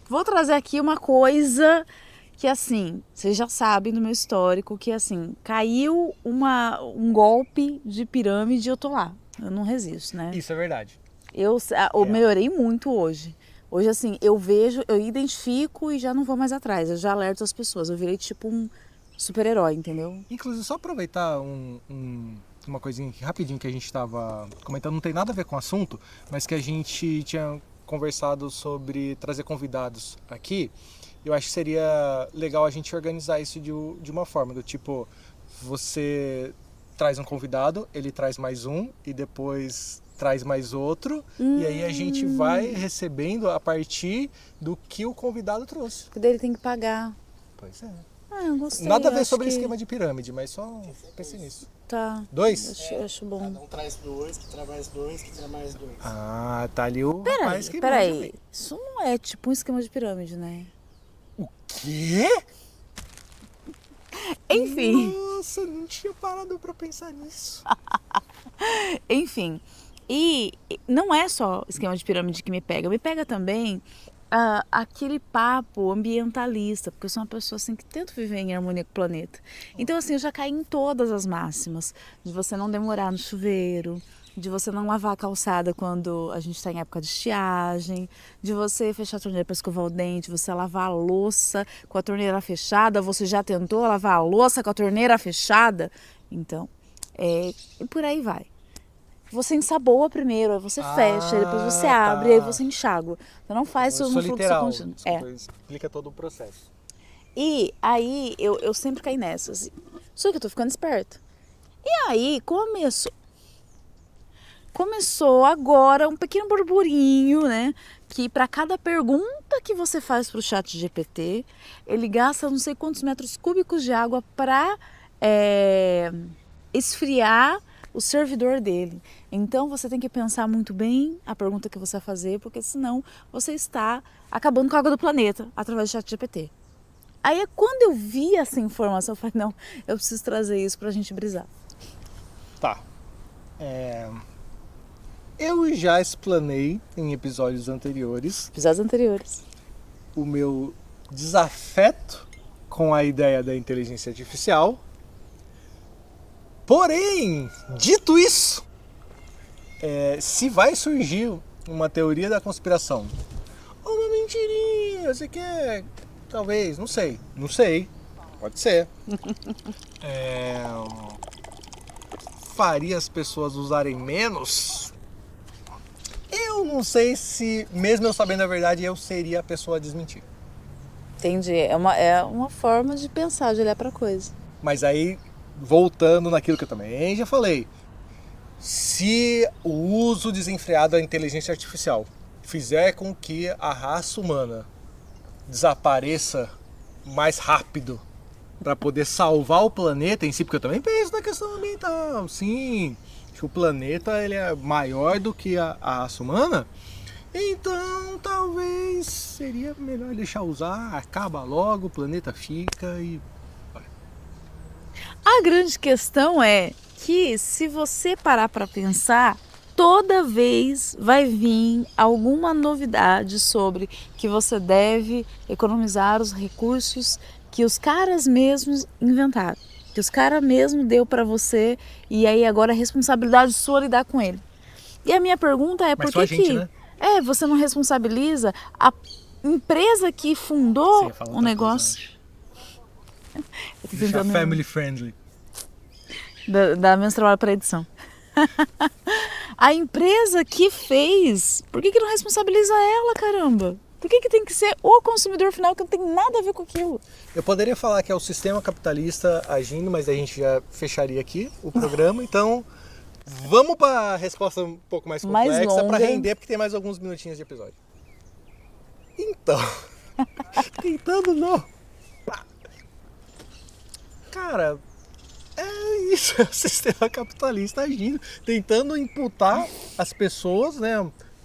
vou trazer aqui uma coisa que, assim, vocês já sabem do meu histórico, que, assim, caiu um golpe de pirâmide e eu tô lá. Eu não resisto, né? Isso é verdade. Eu melhorei muito hoje. Hoje, assim, eu vejo, eu identifico e já não vou mais atrás. Eu já alerto as pessoas. Eu virei tipo um super-herói, entendeu? Inclusive, só aproveitar uma coisinha rapidinho que a gente estava comentando, não tem nada a ver com o assunto, mas que a gente tinha conversado sobre trazer convidados aqui. Eu acho que seria legal a gente organizar isso de uma forma, do tipo, você traz um convidado, ele traz mais um e depois traz mais outro, e aí a gente vai recebendo a partir do que o convidado trouxe. Porque daí ele tem que pagar. Pois é. Ah, eu gostei. Nada a ver acho sobre que... esquema de pirâmide, mas só pensei nisso. Tá. 2? Acho bom. Cada um traz 2, que traz mais 2, que traz mais 2. Ah, tá ali o rapaz que manja Peraí. bem. Isso não é tipo um esquema de pirâmide, né? O quê? Enfim. Nossa, não tinha parado pra pensar nisso. Enfim. E não é só esquema de pirâmide que me pega também aquele papo ambientalista, porque eu sou uma pessoa assim que tento viver em harmonia com o planeta. Então assim, eu já caí em todas as máximas, de você não demorar no chuveiro, de você não lavar a calçada quando a gente está em época de estiagem, de você fechar a torneira para escovar o dente, você lavar a louça com a torneira fechada. Você já tentou lavar a louça com a torneira fechada? Então, e por aí vai. Você ensaboa primeiro, aí você fecha, depois você abre, aí você enxágua. Você não faz isso no fluxo contínuo. Explica todo o processo. E aí eu sempre caí nessa, assim. Só que eu tô ficando esperta. E aí começou agora um pequeno burburinho, né? Que para cada pergunta que você faz pro chat GPT, ele gasta não sei quantos metros cúbicos de água para esfriar o servidor dele. Então você tem que pensar muito bem a pergunta que você vai fazer, porque senão você está acabando com a água do planeta através do chat GPT. Aí quando eu vi essa informação, eu falei, não, eu preciso trazer isso pra gente brisar. Tá. Eu já explanei em episódios anteriores o meu desafeto com a ideia da inteligência artificial. Porém, dito isso, se vai surgir uma teoria da conspiração, ou uma mentirinha, você quer, talvez, não sei, pode ser, faria as pessoas usarem menos, eu não sei se, mesmo eu sabendo a verdade, eu seria a pessoa a desmentir. Entendi, é uma forma de pensar, de olhar pra coisa. Mas aí, voltando naquilo que eu também já falei, se o uso desenfreado da inteligência artificial fizer com que a raça humana desapareça mais rápido para poder salvar o planeta em si, porque eu também penso na questão ambiental, sim, que o planeta ele é maior do que a raça humana, então talvez seria melhor deixar usar, acaba logo, o planeta fica e... A grande questão é que se você parar para pensar, toda vez vai vir alguma novidade sobre que você deve economizar os recursos que os caras mesmos inventaram, que os caras mesmos deu para você, e aí agora é responsabilidade sua lidar com ele. E a minha pergunta é, por que né? Você não responsabiliza a empresa que fundou o negócio? Deixar family friendly. Dá menos trabalho para edição. A empresa que fez, por que não responsabiliza ela, caramba? Por que tem que ser o consumidor final, que não tem nada a ver com aquilo? Eu poderia falar que é o sistema capitalista agindo, mas a gente já fecharia aqui o programa, então vamos para a resposta um pouco mais complexa, para render, porque tem mais alguns minutinhos de episódio. Então, tentando não... Cara, é isso, é o sistema capitalista agindo, tentando imputar as pessoas, né?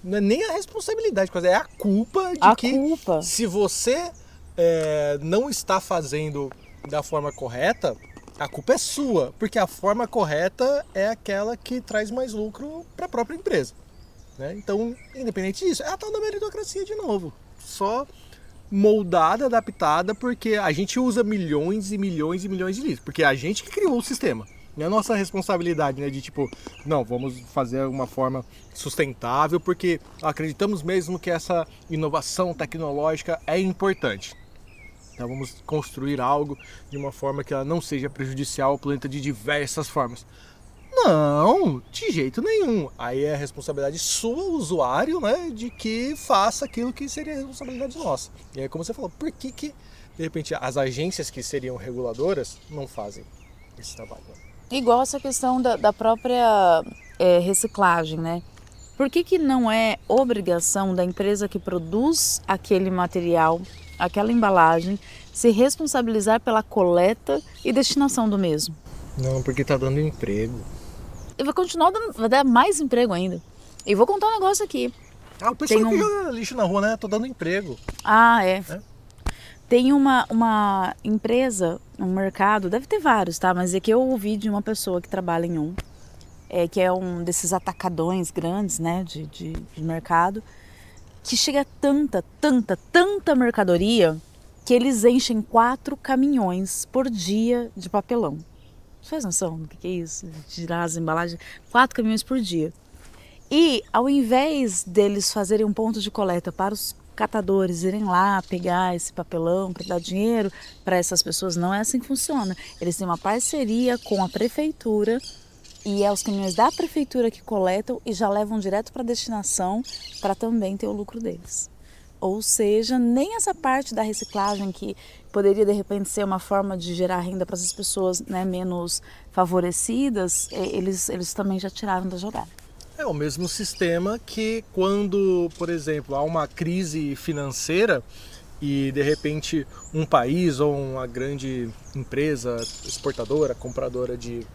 Não é nem a responsabilidade, é a culpa de se você não está fazendo da forma correta, a culpa é sua, porque a forma correta é aquela que traz mais lucro para a própria empresa, né? Então, independente disso, é a tal da meritocracia de novo, só moldada, adaptada, porque a gente usa milhões e milhões e milhões de litros, porque é a gente que criou o sistema. Não é nossa responsabilidade, né, de tipo, não, vamos fazer uma forma sustentável, porque acreditamos mesmo que essa inovação tecnológica é importante. Então vamos construir algo de uma forma que ela não seja prejudicial ao planeta de diversas formas. Não, de jeito nenhum. Aí é a responsabilidade sua, usuário, né, de que faça aquilo que seria a responsabilidade nossa. E aí, como você falou, por que de repente as agências que seriam reguladoras não fazem esse trabalho? Igual essa questão da própria reciclagem, né? Por que não é obrigação da empresa que produz aquele material, aquela embalagem, se responsabilizar pela coleta e destinação do mesmo? Não, porque tá dando emprego. E vai continuar dando, vai dar mais emprego ainda. E vou contar um negócio aqui. O pessoal que joga lixo na rua, né? Tô dando emprego. É. Tem uma empresa, um mercado, deve ter vários, tá? Mas aqui eu ouvi de uma pessoa que trabalha em que é um desses atacadões grandes, né, de mercado, que chega tanta mercadoria que eles enchem 4 caminhões por dia de papelão. Você faz noção do que é isso? Tirar as embalagens, 4 caminhões por dia. E ao invés deles fazerem um ponto de coleta para os catadores irem lá pegar esse papelão para dar dinheiro para essas pessoas, não é assim que funciona. Eles têm uma parceria com a prefeitura e é os caminhões da prefeitura que coletam e já levam direto para a destinação para também ter o lucro deles. Ou seja, nem essa parte da reciclagem que poderia de repente ser uma forma de gerar renda para essas pessoas, né, menos favorecidas, eles também já tiraram da jogada. É o mesmo sistema que quando, por exemplo, há uma crise financeira e de repente um país ou uma grande empresa exportadora, compradora de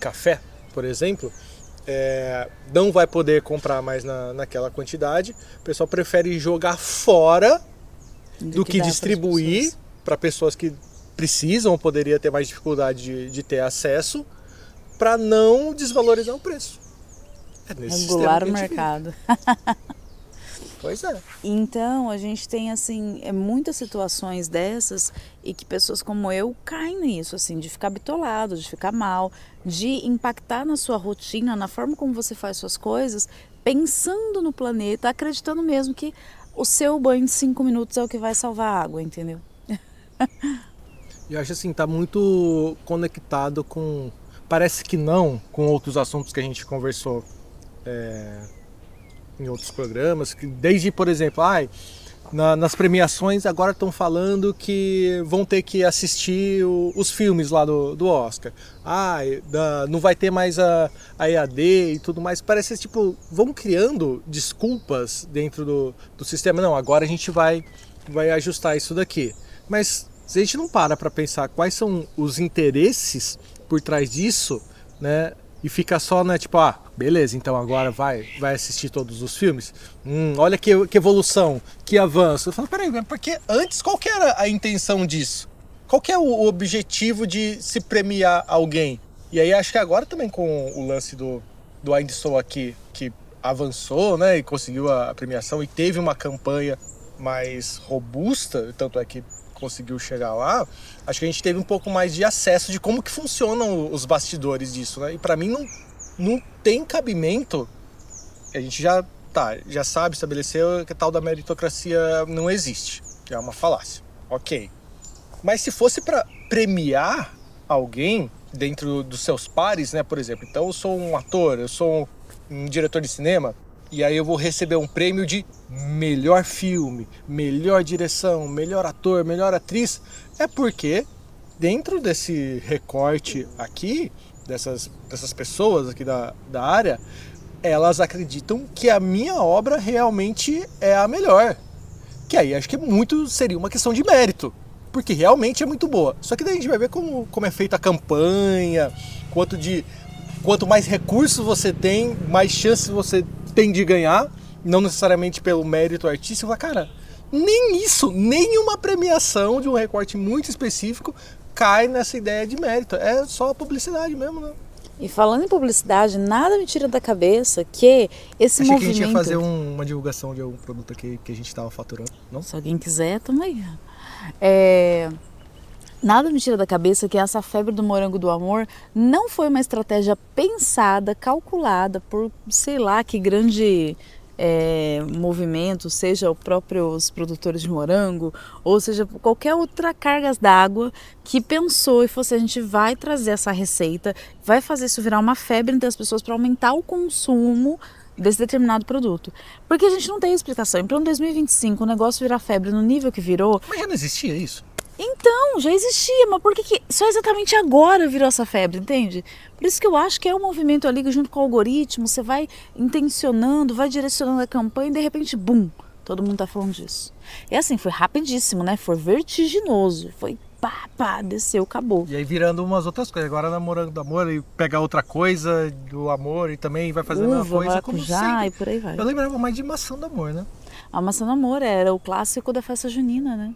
café, por exemplo, não vai poder comprar mais naquela quantidade, o pessoal prefere jogar fora do que distribuir para pessoas que precisam ou poderia ter mais dificuldade de ter acesso, para não desvalorizar o preço. Regular o mercado. Pois é. Então a gente tem assim muitas situações dessas e que pessoas como eu caem nisso, assim, de ficar bitolado, de ficar mal, de impactar na sua rotina, na forma como você faz suas coisas, pensando no planeta, acreditando mesmo que o seu banho de 5 minutos é o que vai salvar a água, entendeu? Eu acho assim, tá muito conectado com, parece que não, com outros assuntos que a gente conversou em outros programas, que desde, por exemplo, nas premiações agora estão falando que vão ter que assistir os filmes lá do Oscar. Não vai ter mais a EAD e tudo mais. Parece tipo, vão criando desculpas dentro do sistema. Não, agora a gente vai ajustar isso daqui. Mas se a gente não para pensar quais são os interesses por trás disso, né? E fica só, né, tipo, beleza, então agora vai assistir todos os filmes. Olha que evolução, que avanço. Eu falo, peraí, porque antes qual que era a intenção disso? Qual que é o objetivo de se premiar alguém? E aí acho que agora também com o lance do Ainda Estou Aqui, que avançou, né, e conseguiu a premiação e teve uma campanha mais robusta, tanto é que conseguiu chegar lá, acho que a gente teve um pouco mais de acesso de como que funcionam os bastidores disso, né? E para mim não tem cabimento, a gente já sabe, estabeleceu que a tal da meritocracia não existe, que é uma falácia, ok. Mas se fosse para premiar alguém dentro dos seus pares, né, por exemplo, então eu sou um ator, eu sou um diretor de cinema, e aí eu vou receber um prêmio de melhor filme, melhor direção, melhor ator, melhor atriz. É porque dentro desse recorte aqui, dessas pessoas aqui da área, elas acreditam que a minha obra realmente é a melhor. Que aí acho que muito seria uma questão de mérito, porque realmente é muito boa. Só que daí a gente vai ver como é feita a campanha, quanto mais recursos você tem, mais chances você tem de ganhar, não necessariamente pelo mérito artístico. Cara, nem isso, nenhuma premiação de um recorte muito específico cai nessa ideia de mérito. É só a publicidade mesmo, né? E falando em publicidade, nada me tira da cabeça que esse Achei movimento... que a gente ia fazer uma divulgação de algum produto aqui que a gente estava faturando, não? Se alguém quiser, tamo aí. Nada me tira da cabeça que essa febre do morango do amor não foi uma estratégia pensada, calculada por sei lá que grande movimento, seja os próprios produtores de morango, ou seja, qualquer outra cargas d'água que pensou e falou assim, a gente vai trazer essa receita, vai fazer isso virar uma febre entre as pessoas para aumentar o consumo desse determinado produto. Porque a gente não tem explicação. Então, em 2025, o negócio virar febre no nível que virou... Mas já não existia isso? Então, já existia, mas por que só exatamente agora virou essa febre, entende? Por isso que eu acho que é um movimento ali que junto com o algoritmo, você vai intencionando, vai direcionando a campanha e de repente, bum, todo mundo tá falando disso. E assim, foi rapidíssimo, né? Foi vertiginoso, foi pá, desceu, acabou. E aí virando umas outras coisas. Agora namorando do amor e pegar outra coisa do amor e também vai fazer a mesma coisa como maracujá e por aí vai. Eu lembrava mais de maçã do amor, né? A maçã do amor era o clássico da festa junina, né?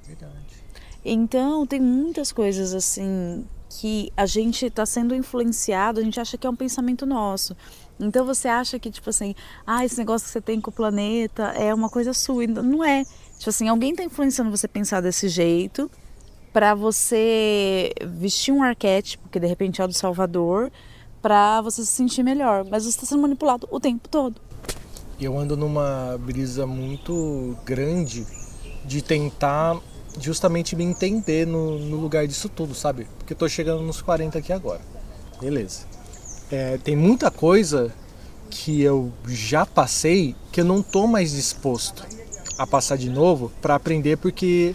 Verdade. Então, tem muitas coisas assim que a gente está sendo influenciado, a gente acha que é um pensamento nosso. Então você acha que, tipo assim, esse negócio que você tem com o planeta é uma coisa sua. Não é. Tipo assim, alguém está influenciando você pensar desse jeito para você vestir um arquétipo, que de repente é o do Salvador, para você se sentir melhor. Mas você está sendo manipulado o tempo todo. Eu ando numa brisa muito grande de tentar justamente me entender no lugar disso tudo, sabe? Porque eu tô chegando nos 40 aqui agora. Beleza. Tem muita coisa que eu já passei que eu não tô mais disposto a passar de novo para aprender, porque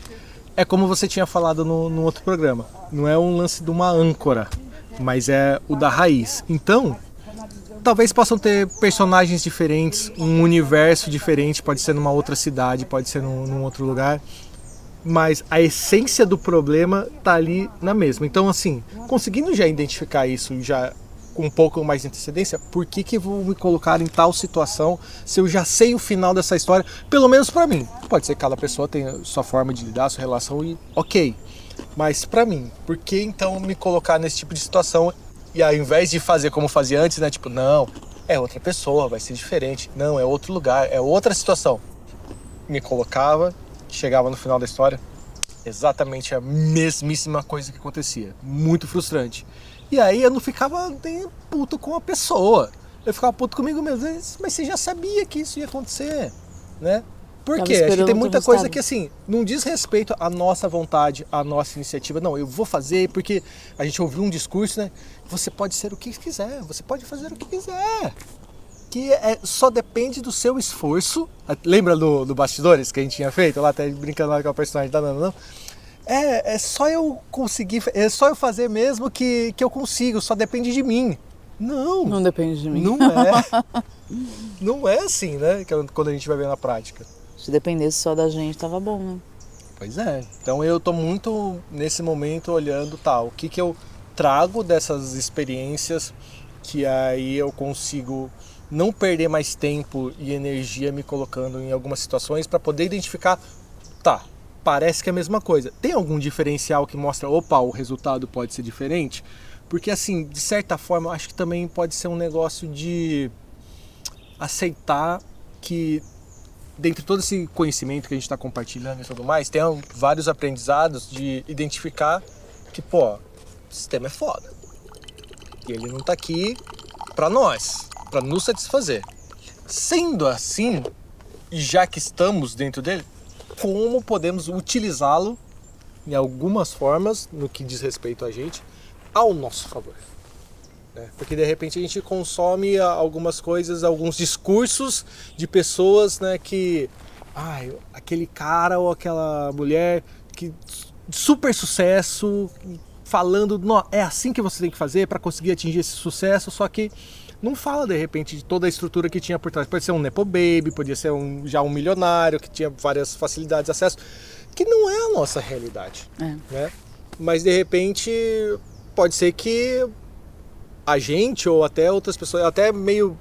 é como você tinha falado no outro programa. Não é um lance de uma âncora, mas é o da raiz. Então, talvez possam ter personagens diferentes, um universo diferente, pode ser numa outra cidade, pode ser num outro lugar, mas a essência do problema tá ali na mesma. Então, assim, conseguindo já identificar isso já com um pouco mais de antecedência, por que vou me colocar em tal situação se eu já sei o final dessa história, pelo menos pra mim? Pode ser que cada pessoa tenha sua forma de lidar, sua relação e ok, mas pra mim, por que então me colocar nesse tipo de situação e ao invés de fazer como fazia antes, né, tipo, não, é outra pessoa, vai ser diferente, não, é outro lugar, é outra situação, me colocava, chegava no final da história, exatamente a mesmíssima coisa que acontecia, muito frustrante. E aí eu não ficava nem puto com a pessoa, eu ficava puto comigo mesmo, mas você já sabia que isso ia acontecer, né? Por quê? Acho que tem muita coisa que assim, não diz respeito à nossa vontade, à nossa iniciativa. Não, eu vou fazer porque a gente ouviu um discurso, né? Você pode ser o que quiser, você pode fazer o que quiser. Que só depende do seu esforço. Lembra do Bastidores que a gente tinha feito? Lá até brincando lá com a personagem da Nana, não? É só eu conseguir, é só eu fazer mesmo que eu consigo, só depende de mim. Não. Não depende de mim. Não é. Não é assim, né? Quando a gente vai ver na prática. Se dependesse só da gente, tava bom, né? Pois é. Então eu tô muito nesse momento olhando o que eu trago dessas experiências que aí eu consigo não perder mais tempo e energia me colocando em algumas situações para poder identificar, parece que é a mesma coisa. Tem algum diferencial que mostra, o resultado pode ser diferente? Porque assim, de certa forma, eu acho que também pode ser um negócio de aceitar que dentro de todo esse conhecimento que a gente está compartilhando e tudo mais, tem vários aprendizados de identificar que, o sistema é foda. E ele não está aqui para nós, para nos satisfazer. Sendo assim, já que estamos dentro dele, como podemos utilizá-lo em algumas formas, no que diz respeito a gente, ao nosso favor. Porque de repente a gente consome algumas coisas, alguns discursos de pessoas, né, que aquele cara ou aquela mulher que super sucesso, falando, é assim que você tem que fazer para conseguir atingir esse sucesso, só que não fala de repente de toda a estrutura que tinha por trás. Pode ser um nepo baby, podia ser já um milionário que tinha várias facilidades de acesso, que não é a nossa realidade, né? Mas de repente pode ser que a gente ou até outras pessoas, até meio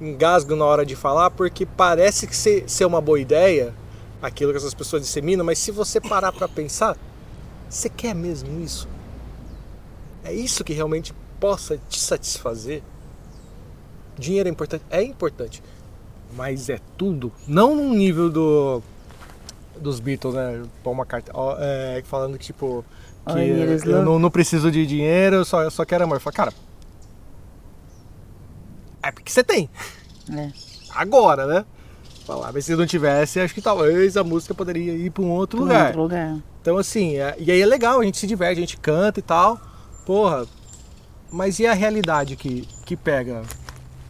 engasgo na hora de falar, porque parece que ser uma boa ideia, aquilo que essas pessoas disseminam, mas se você parar para pensar, você quer mesmo isso? É isso que realmente possa te satisfazer, dinheiro é importante? É importante. Mas é tudo. Não no nível dos Beatles, né? Paul McCartney, falando que, tipo, que eu não preciso de dinheiro, eu só quero amor. Fala, cara, é porque você tem. Agora, né? Falar, mas se não tivesse, acho que talvez a música poderia ir para um outro lugar. Então, assim, e aí é legal, a gente se diverte, a gente canta e tal. Porra, mas e a realidade que pega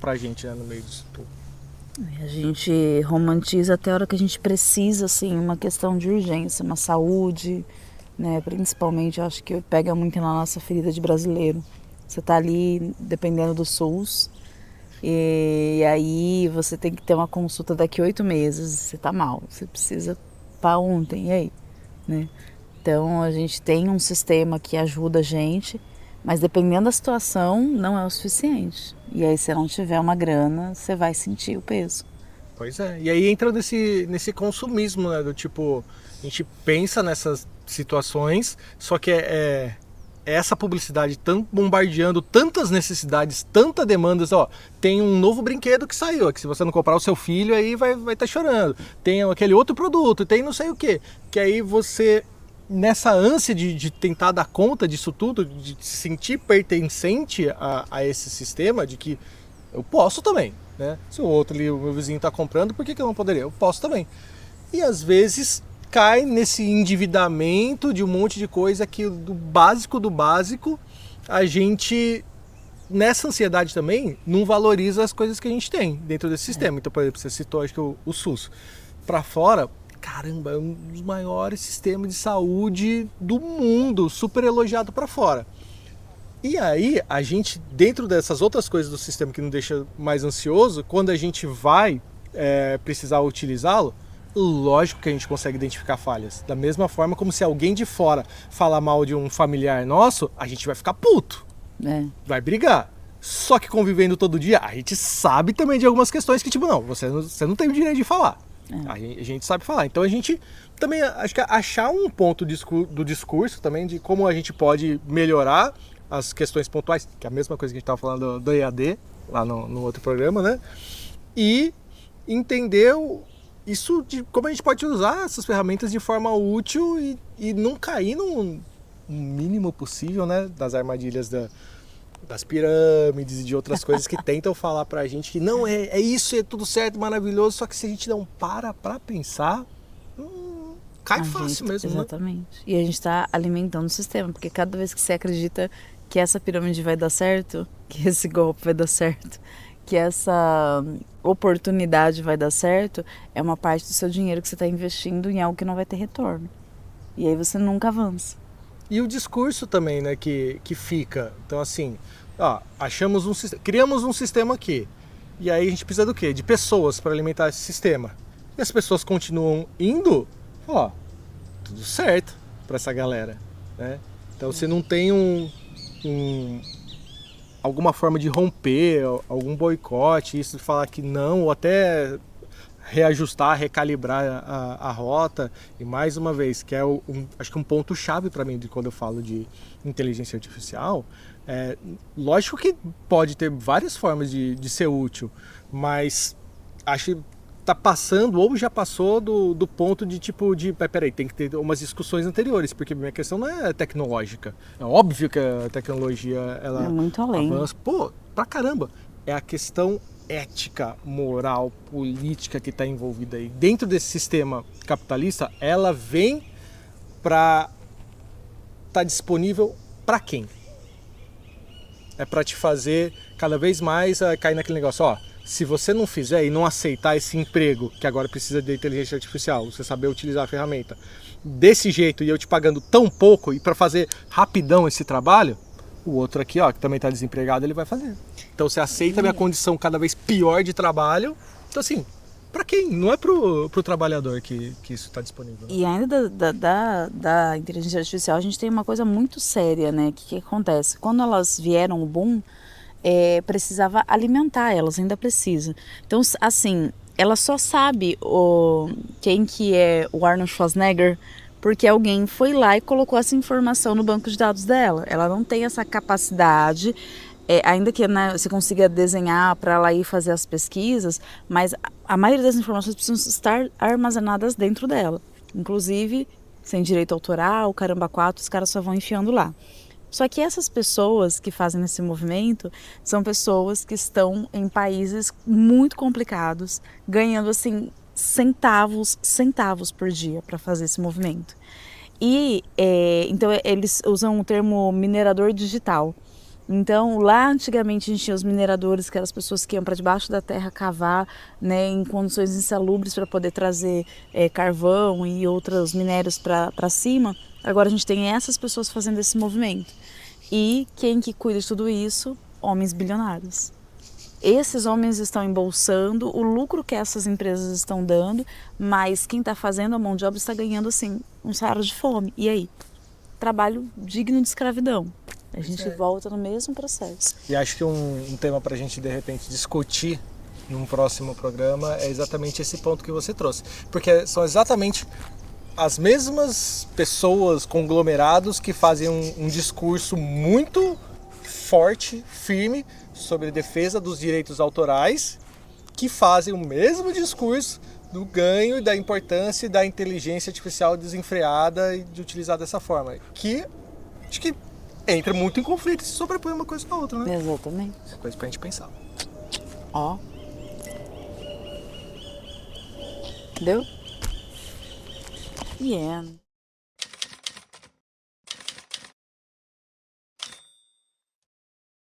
pra gente, né, no meio disso tudo? A gente romantiza até a hora que a gente precisa, assim, uma questão de urgência, uma saúde, né? Principalmente, eu acho que pega muito na nossa ferida de brasileiro. Você tá ali dependendo do SUS, e aí você tem que ter uma consulta daqui 8 meses, você tá mal, você precisa para ontem, e aí? Né? Então a gente tem um sistema que ajuda a gente, mas dependendo da situação não é o suficiente. E aí se não tiver uma grana, você vai sentir o peso. Pois é, e aí entra nesse consumismo, né? Do tipo, a gente pensa nessas situações, só que é essa publicidade tão bombardeando tantas necessidades, tantas demandas, ó, tem um novo brinquedo que saiu, que se você não comprar o seu filho aí vai tá chorando, tem aquele outro produto, tem não sei o que aí você, nessa ânsia de tentar dar conta disso tudo, de se sentir pertencente a esse sistema, de que eu posso também, né? Se o outro ali, o meu vizinho tá comprando, por que eu não poderia? Eu posso também. E às vezes cai nesse endividamento de um monte de coisa que do básico, a gente, nessa ansiedade também, não valoriza as coisas que a gente tem dentro desse sistema. Então, por exemplo, você citou, acho que o SUS. Para fora, caramba, é um dos maiores sistemas de saúde do mundo, super elogiado para fora. E aí, a gente, dentro dessas outras coisas do sistema que nos deixa mais ansioso, quando a gente vai precisar utilizá-lo, lógico que a gente consegue identificar falhas. Da mesma forma como se alguém de fora falar mal de um familiar nosso, a gente vai ficar puto. Vai brigar. Só que convivendo todo dia, a gente sabe também de algumas questões que, tipo, não, você não tem o direito de falar. A gente sabe falar. Então a gente também, acho que achar um ponto do discurso também, de como a gente pode melhorar as questões pontuais, que é a mesma coisa que a gente estava falando do EAD, lá no outro programa, né? E entender isso de como a gente pode usar essas ferramentas de forma útil e não cair no mínimo possível, né, das armadilhas das pirâmides e de outras coisas que tentam falar pra gente que não, é isso, é tudo certo, maravilhoso, só que se a gente não pra pensar, cai fácil mesmo. Exatamente. Né? E a gente está alimentando o sistema, porque cada vez que você acredita que essa pirâmide vai dar certo, que esse golpe vai dar certo, que essa oportunidade vai dar certo, é uma parte do seu dinheiro que você está investindo em algo que não vai ter retorno. E aí você nunca avança. E o discurso também, né, que fica. Então, assim, criamos um sistema aqui. E aí a gente precisa do quê? De pessoas para alimentar esse sistema. E as pessoas continuam indo, tudo certo para essa galera, né? Então, você não tem alguma forma de romper, algum boicote, isso de falar que não, ou até reajustar, recalibrar a rota. E mais uma vez, que é acho que um ponto chave para mim de quando eu falo de inteligência artificial, lógico que pode ter várias formas de ser útil, mas acho que tá passando ou já passou do ponto de tipo peraí, tem que ter umas discussões anteriores, porque minha questão não é tecnológica. É óbvio que a tecnologia ela é muito além. Avança, pra caramba. É a questão ética, moral, política que está envolvida aí. Dentro desse sistema capitalista, ela vem para estar disponível para quem? É para te fazer cada vez mais cair naquele negócio, se você não fizer e não aceitar esse emprego, que agora precisa de inteligência artificial, você saber utilizar a ferramenta desse jeito e eu te pagando tão pouco e para fazer rapidão esse trabalho, o outro aqui, que também está desempregado, ele vai fazer. Então você aceita a minha condição cada vez pior de trabalho. Então assim, para quem? Não é pro trabalhador que isso está disponível. E ainda da inteligência artificial, a gente tem uma coisa muito séria, né? Que acontece? Quando elas vieram o boom, precisava alimentar elas, ainda precisa. Então, assim, ela só sabe quem que é o Arnold Schwarzenegger porque alguém foi lá e colocou essa informação no banco de dados dela. Ela não tem essa capacidade, ainda que, né, você consiga desenhar para lá ir fazer as pesquisas, mas a maioria das informações precisam estar armazenadas dentro dela. Inclusive, sem direito autoral, caramba quatro, os caras só vão enfiando lá. Só que essas pessoas que fazem esse movimento são pessoas que estão em países muito complicados, ganhando assim centavos por dia para fazer esse movimento. E então eles usam o termo minerador digital. Então, lá antigamente a gente tinha os mineradores, que eram as pessoas que iam para debaixo da terra cavar, né, em condições insalubres para poder trazer carvão e outros minérios para cima. Agora a gente tem essas pessoas fazendo esse movimento. E quem que cuida de tudo isso? Homens bilionários. Esses homens estão embolsando o lucro que essas empresas estão dando, mas quem está fazendo a mão de obra está ganhando assim um salário de fome. E aí? Trabalho digno de escravidão. A gente volta no mesmo processo. E acho que um tema para a gente, de repente, discutir num próximo programa é exatamente esse ponto que você trouxe. Porque são exatamente as mesmas pessoas, conglomerados, que fazem um discurso muito forte, firme, sobre a defesa dos direitos autorais, que fazem o mesmo discurso do ganho e da importância da inteligência artificial desenfreada e de utilizar dessa forma. Que acho que entra muito em conflito e se sobrepõe uma coisa com a outra, né? Exatamente. É coisa pra gente pensar. Ó. Deu? Yeah.